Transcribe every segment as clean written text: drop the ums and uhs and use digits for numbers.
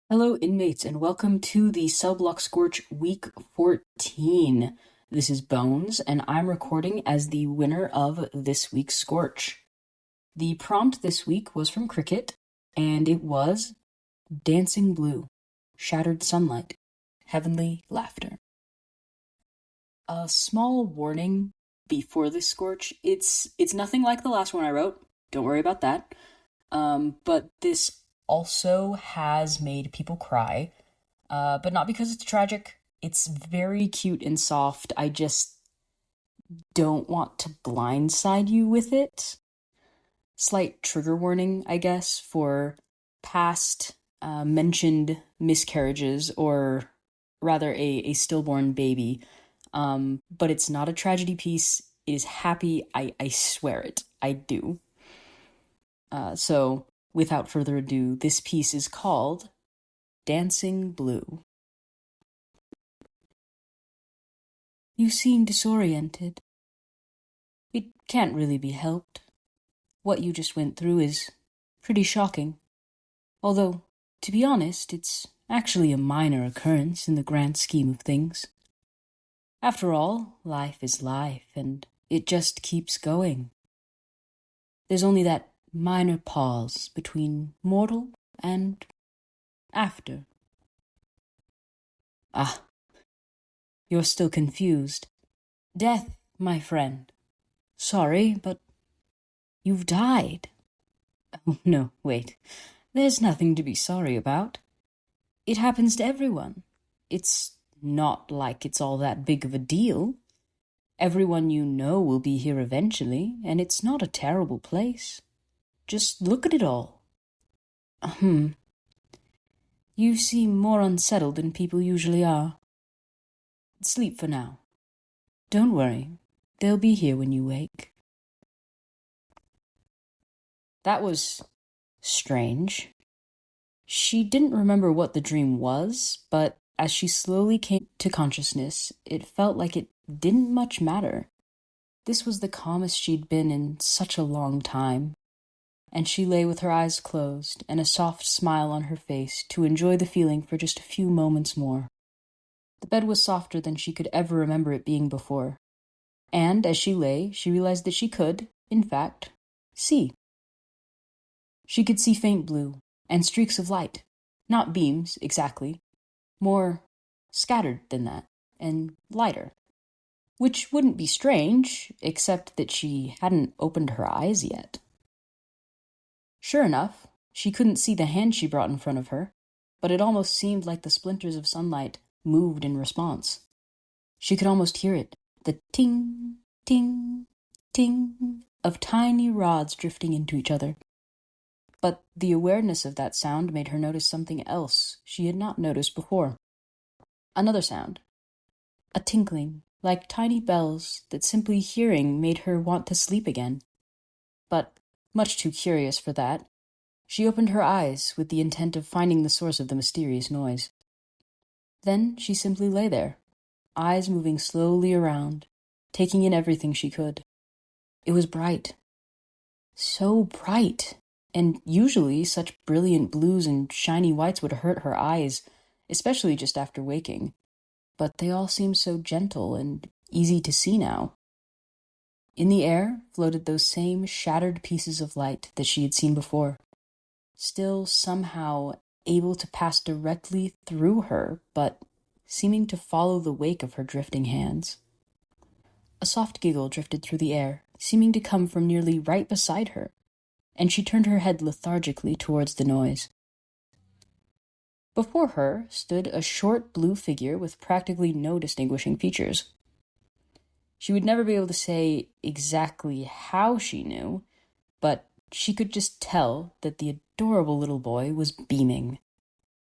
Hello, inmates, and welcome to the Cellblock Scorch Week 14. This is Bones, and I'm recording as the winner of this week's Scorch. The prompt this week was from Cricket, and it was Dancing Blue, Shattered Sunlight, Heavenly Laughter. A small warning before this Scorch. It's nothing like the last one I wrote. Don't worry about that. But this also has made people cry, but not because it's tragic. It's very cute and soft. I just don't want to blindside you with it. Slight trigger warning, I guess, for past mentioned miscarriages, or rather a stillborn baby. But it's not a tragedy piece. It is happy. I swear it. I do. So, without further ado, this piece is called Dancing Blue. You seem disoriented. It can't really be helped. What you just went through is pretty shocking. Although, to be honest, it's actually a minor occurrence in the grand scheme of things. After all, life is life, and it just keeps going. There's only that minor pause between mortal and after. Ah, you're still confused. Death, my friend. Sorry, but you've died. Oh, no, wait. There's nothing to be sorry about. It happens to everyone. It's not like it's all that big of a deal. Everyone you know will be here eventually, and it's not a terrible place. Just look at it all. You seem more unsettled than people usually are. Sleep for now. Don't worry, they'll be here when you wake. That was strange. She didn't remember what the dream was, but as she slowly came to consciousness, it felt like it didn't much matter. This was the calmest she'd been in such a long time, and she lay with her eyes closed and a soft smile on her face to enjoy the feeling for just a few moments more. The bed was softer than she could ever remember it being before, and as she lay, she realized that she could, in fact, see. She could see faint blue and streaks of light, not beams, exactly, more scattered than that, and lighter. Which wouldn't be strange, except that she hadn't opened her eyes yet. Sure enough, she couldn't see the hand she brought in front of her, but it almost seemed like the splinters of sunlight moved in response. She could almost hear it, the ting, ting, ting of tiny rods drifting into each other. But the awareness of that sound made her notice something else she had not noticed before. Another sound. A tinkling, like tiny bells that simply hearing made her want to sleep again. But much too curious for that, she opened her eyes with the intent of finding the source of the mysterious noise. Then she simply lay there, eyes moving slowly around, taking in everything she could. It was bright. So bright, and usually such brilliant blues and shiny whites would hurt her eyes, especially just after waking. But they all seemed so gentle and easy to see now. In the air floated those same shattered pieces of light that she had seen before, still somehow able to pass directly through her, but seeming to follow the wake of her drifting hands. A soft giggle drifted through the air, seeming to come from nearly right beside her, and she turned her head lethargically towards the noise. Before her stood a short blue figure with practically no distinguishing features. She would never be able to say exactly how she knew, but she could just tell that the adorable little boy was beaming.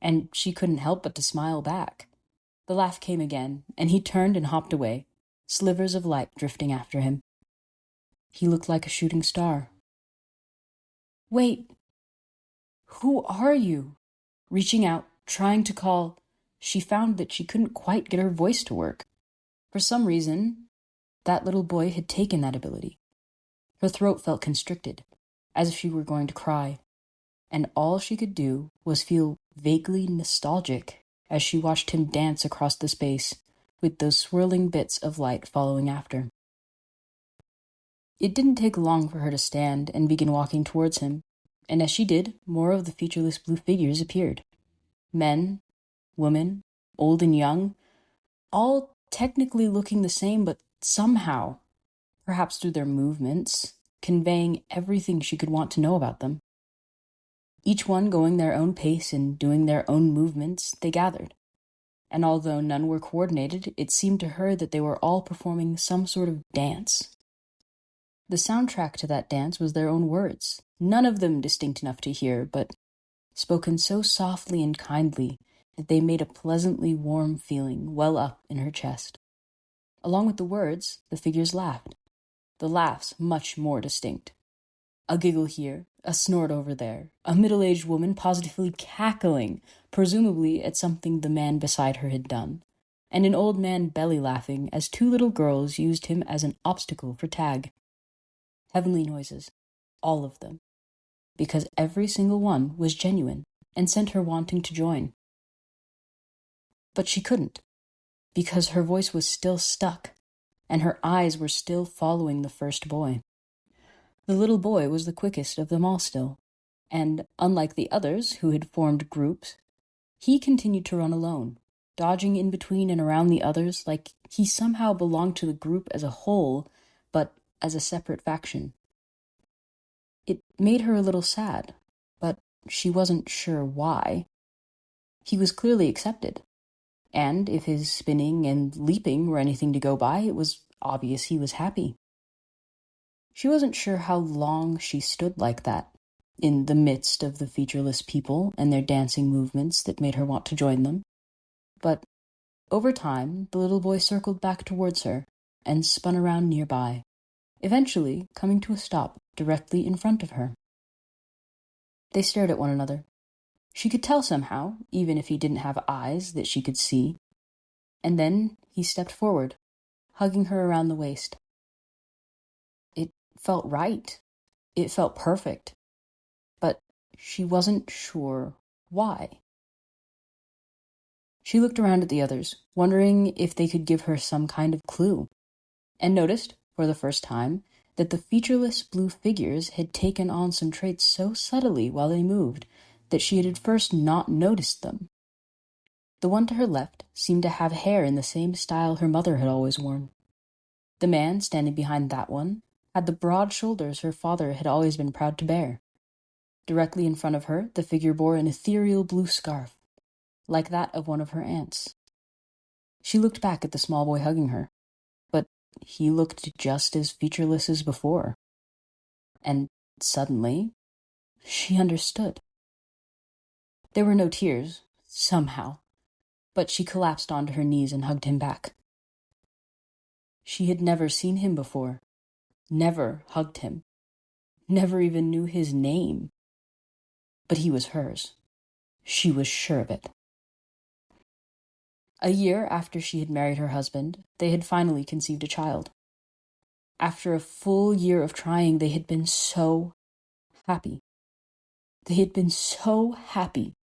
And she couldn't help but to smile back. The laugh came again, and he turned and hopped away, slivers of light drifting after him. He looked like a shooting star. Wait, who are you? Reaching out, trying to call, she found that she couldn't quite get her voice to work. For some reason, that little boy had taken that ability. Her throat felt constricted, as if she were going to cry, and all she could do was feel vaguely nostalgic as she watched him dance across the space, with those swirling bits of light following after. It didn't take long for her to stand and begin walking towards him, and as she did, more of the featureless blue figures appeared. Men, women, old and young, all technically looking the same, but somehow, perhaps through their movements, conveying everything she could want to know about them. Each one going their own pace and doing their own movements, they gathered. And although none were coordinated, it seemed to her that they were all performing some sort of dance. The soundtrack to that dance was their own words, none of them distinct enough to hear, but spoken so softly and kindly that they made a pleasantly warm feeling well up in her chest. Along with the words, the figures laughed, the laughs much more distinct. A giggle here, a snort over there, a middle-aged woman positively cackling, presumably at something the man beside her had done, and an old man belly-laughing as two little girls used him as an obstacle for tag. Heavenly noises, all of them, because every single one was genuine and sent her wanting to join. But she couldn't, because her voice was still stuck, and her eyes were still following the first boy. The little boy was the quickest of them all still, and, unlike the others who had formed groups, he continued to run alone, dodging in between and around the others like he somehow belonged to the group as a whole, but as a separate faction. It made her a little sad, but she wasn't sure why. He was clearly accepted, and if his spinning and leaping were anything to go by, it was obvious he was happy. She wasn't sure how long she stood like that, in the midst of the featureless people and their dancing movements that made her want to join them. But over time, the little boy circled back towards her and spun around nearby, eventually coming to a stop directly in front of her. They stared at one another. She could tell somehow, even if he didn't have eyes that she could see. And then he stepped forward, hugging her around the waist. It felt right. It felt perfect. But she wasn't sure why. She looked around at the others, wondering if they could give her some kind of clue, and noticed, for the first time, that the featureless blue figures had taken on some traits so subtly while they moved that she had at first not noticed them. The one to her left seemed to have hair in the same style her mother had always worn. The man standing behind that one had the broad shoulders her father had always been proud to bear. Directly in front of her, the figure bore an ethereal blue scarf, like that of one of her aunts. She looked back at the small boy hugging her, but he looked just as featureless as before. And suddenly, she understood. There were no tears, somehow, but she collapsed onto her knees and hugged him back. She had never seen him before, never hugged him, never even knew his name. But he was hers. She was sure of it. A year after she had married her husband, they had finally conceived a child. After a full year of trying, they had been so happy. They had been so happy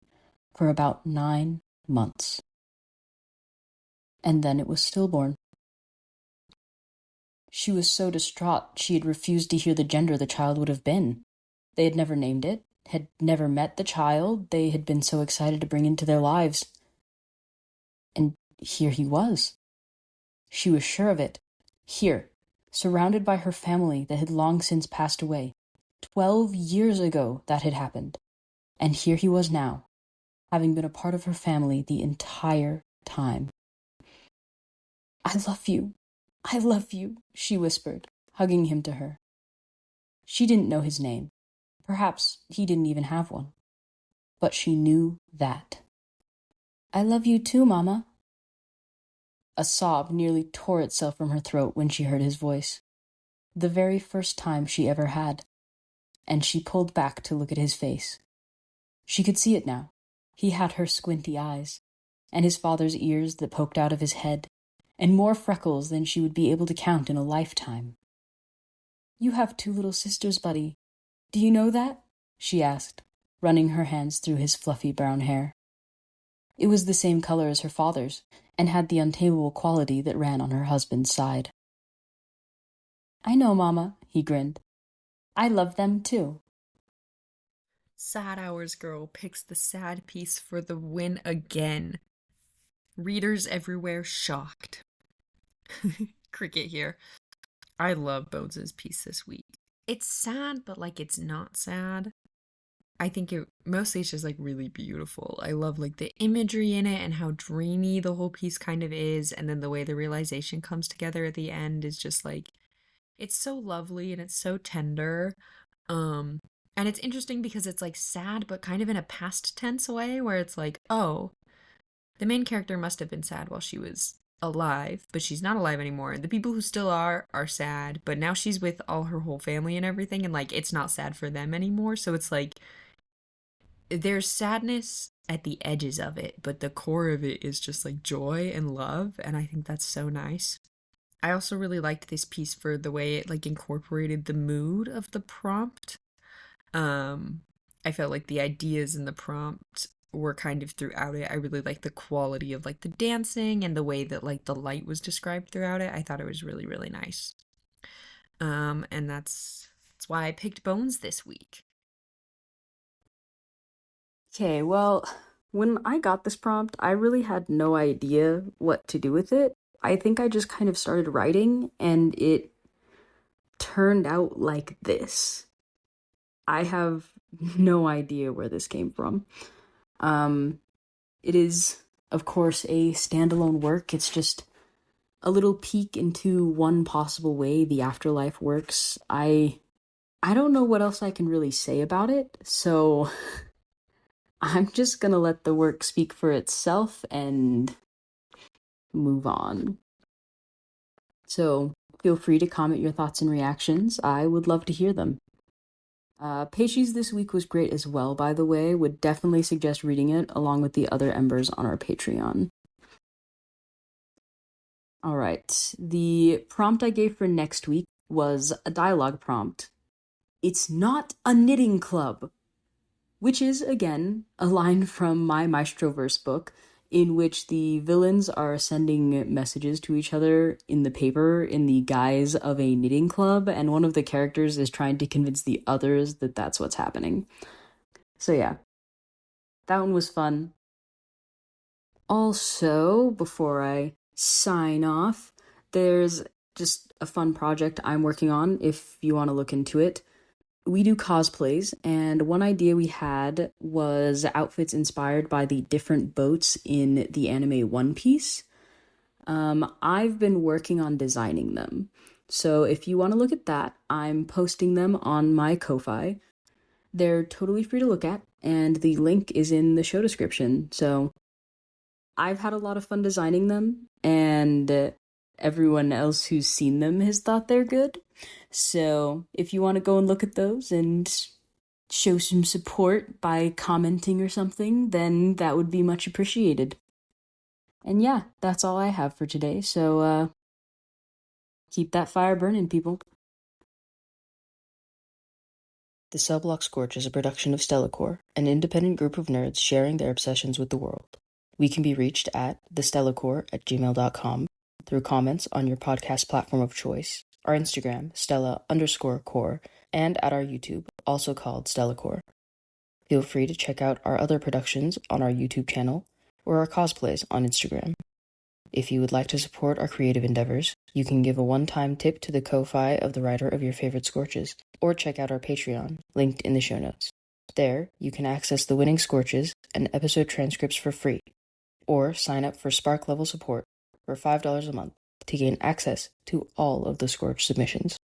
for about 9 months. And then it was stillborn. She was so distraught she had refused to hear the gender the child would have been. They had never named it, had never met the child they had been so excited to bring into their lives. And here he was. She was sure of it. Here, surrounded by her family that had long since passed away. 12 years ago that had happened. And here he was now, having been a part of her family the entire time. "I love you. I love you," she whispered, hugging him to her. She didn't know his name. Perhaps he didn't even have one. But she knew that. "I love you too, Mama." A sob nearly tore itself from her throat when she heard his voice. The very first time she ever had. And she pulled back to look at his face. She could see it now. He had her squinty eyes, and his father's ears that poked out of his head, and more freckles than she would be able to count in a lifetime. "You have 2 little sisters, buddy. Do you know that?" she asked, running her hands through his fluffy brown hair. It was the same color as her father's, and had the untamable quality that ran on her husband's side. "I know, Mama," he grinned. "I love them, too." Sad Hours Girl picks the sad piece for the win again. Readers everywhere shocked. Cricket here. I love Bones' piece this week. It's sad, but like it's not sad. I think it mostly it's just like really beautiful. I love like the imagery in it and how dreamy the whole piece kind of is, and then the way the realization comes together at the end is just like it's so lovely and it's so tender. Um and it's interesting because it's like sad but kind of in a past tense way where it's like, oh, the main character must have been sad while she was alive, but she's not alive anymore. The people who still are sad, but now she's with all her whole family and everything, and like it's not sad for them anymore. So it's like there's sadness at the edges of it, but the core of it is just like joy and love, and I think that's so nice. I also really liked this piece for the way it like incorporated the mood of the prompt. Um I felt like the ideas in the prompt were kind of throughout it. I really liked the quality of like the dancing and the way that like the light was described throughout it. I thought it was really, really nice. And that's why I picked Bones this week. Okay, well, when I got this prompt, I really had no idea what to do with it. I think I just kind of started writing, and it turned out like this. I have no idea where this came from. It is, of course, a standalone work. It's just a little peek into one possible way the afterlife works. I don't know what else I can really say about it, so I'm just gonna let the work speak for itself and move on. So feel free to comment your thoughts and reactions. I would love to hear them. Peishi's this week was great as well, by the way. Would definitely suggest reading it along with the other Embers on our Patreon. Alright, the prompt I gave for next week was a dialogue prompt. "It's not a knitting club," which is, again, a line from my Maestroverse book, in which the villains are sending messages to each other in the paper in the guise of a knitting club, and one of the characters is trying to convince the others that that's what's happening. So yeah, that one was fun. Also, before I sign off, there's just a fun project I'm working on if you want to look into it. We do cosplays, and one idea we had was outfits inspired by the different boats in the anime One Piece. I've been working on designing them. So if you want to look at that, I'm posting them on my Ko-Fi. They're totally free to look at, and the link is in the show description. So I've had a lot of fun designing them, and everyone else who's seen them has thought they're good. So if you want to go and look at those and show some support by commenting or something, then that would be much appreciated. And yeah, that's all I have for today, so keep that fire burning, people. The Cellblock Scorch is a production of Stellacore, an independent group of nerds sharing their obsessions with the world. We can be reached at thestellacore@gmail.com, through comments on your podcast platform of choice, our Instagram, Stella_core, and at our YouTube, also called Stellacore. Feel free to check out our other productions on our YouTube channel or our cosplays on Instagram. If you would like to support our creative endeavors, you can give a one-time tip to the Ko-Fi of the writer of your favorite Scorches, or check out our Patreon, linked in the show notes. There, you can access the winning Scorches and episode transcripts for free, or sign up for Spark level support for $5 a month to gain access to all of the Scorch submissions.